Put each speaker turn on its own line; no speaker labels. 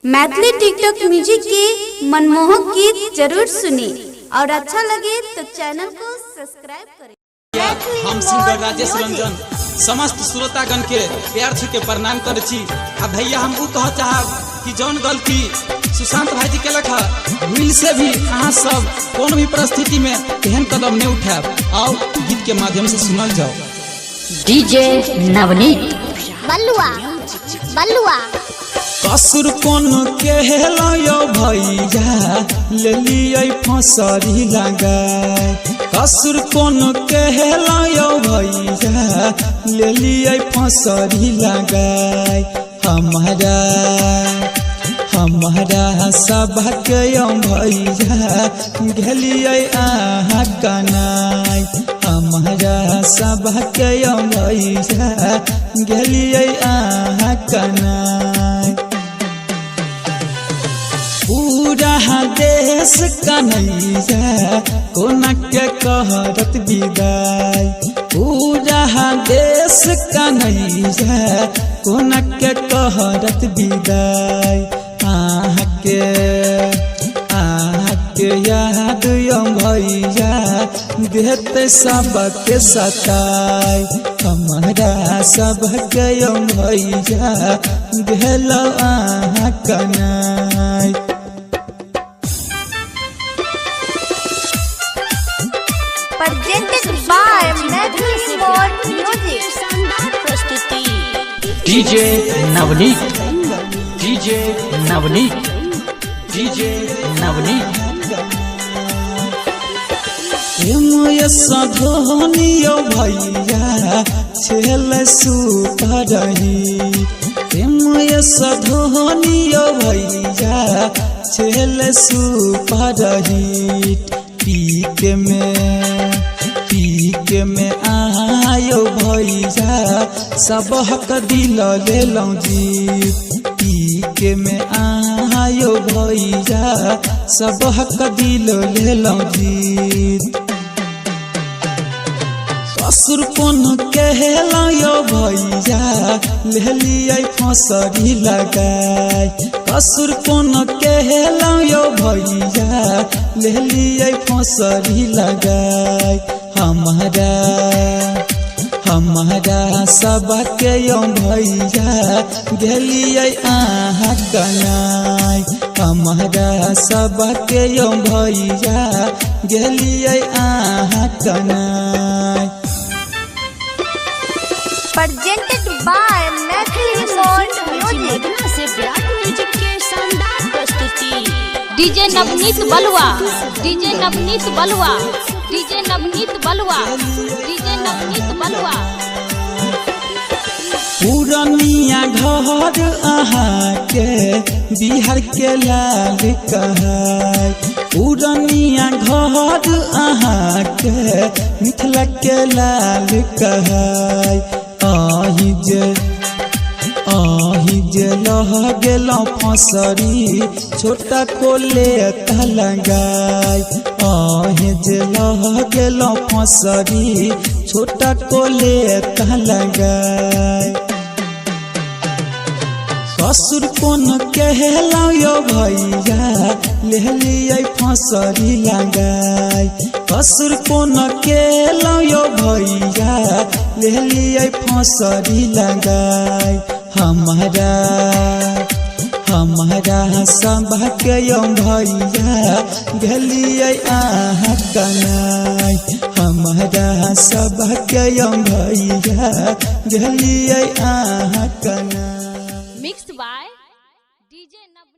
Maithili TikTok music के मनमोहक गीत जरूर सुने और अच्छा लगे तो चैनल को सब्सक्राइब करें।
हम सिंगर राजेश रंजन समस्त श्रोतागण के प्यार छू के प्रणाम करे छी। आ भैया हम कह चाहब कि जौन गलती सुशांत भाई जी के लखा मिल से भी अहाँ सब कौन भी परिस्थिति में एहन कदम नहीं उठाब। आओ गीत के माध्यम से सुनल जाओ।
डीजे नवनीत
बलुआ बलुआ
कसुर कौन के हेलो भैया ले लिये फसरी लगाए। कसुर कौन के हेलो भैया ले लिये फसरी लगाए। हमारा सबके भैया गेलिए आहा कनाई। हमारा सबके भैया गेलिए आहा कनाई। पूरा देश कन्हैया कोना के कहरत विदाई। पूरा देश कन्हैया कोना के कहरत विदाई। आके याद भैया देते सबके सताई। हमारा सबके भैया भेल आहा कनाई।
presented by Matthew Sport Music
प्रस्तुति DJ Navneet DJ Navneet DJ Navneet
सधोनियो भैया छेल सुपरही। सधोनियो भैया छेल सुपरही। पीके में आयो भैया सब हक दिल ले लो जी। पीके में आयो भैया सब हक दिल ले लो जी। कसुर कौन कहलायो भैया ले लिये फसरी लगाए। कसुर कौन कहलायो भैया ले लिये फसरी लगाए। हमारा सबके भैया गेलिए आहा कनाई। हमारा सबके भैया गेलिए आहा कनाई।
presented by Matthew Sport Music
music के शानदार प्रस्तुति डीजे नवनीत बलुआ डीजे नवनीत बलुआ डीजे नवनीत बलुआ डीजे नवनीत बलुआ।
पुरनिया घर अहाँ के बिहार के लाल कहै। पुरनिया घर अहाँ के मिथिला के लाल कहै। आही जे लह गेलौं फसरी छोटा को ले लगाई। आही जे लह गेलौं फसरी छोटा को ले लगाई। कसुर कौन कहलायो भैया ले लिये फसरी लगाई। कसुर कौन कहलायो भैया ले लिये फसरी लगाई। हमारा सबके भैया गेलिए आहा कनाई। हमारा सबके भैया गेलिए आहा कनाई।
Mix by DJ Navneet.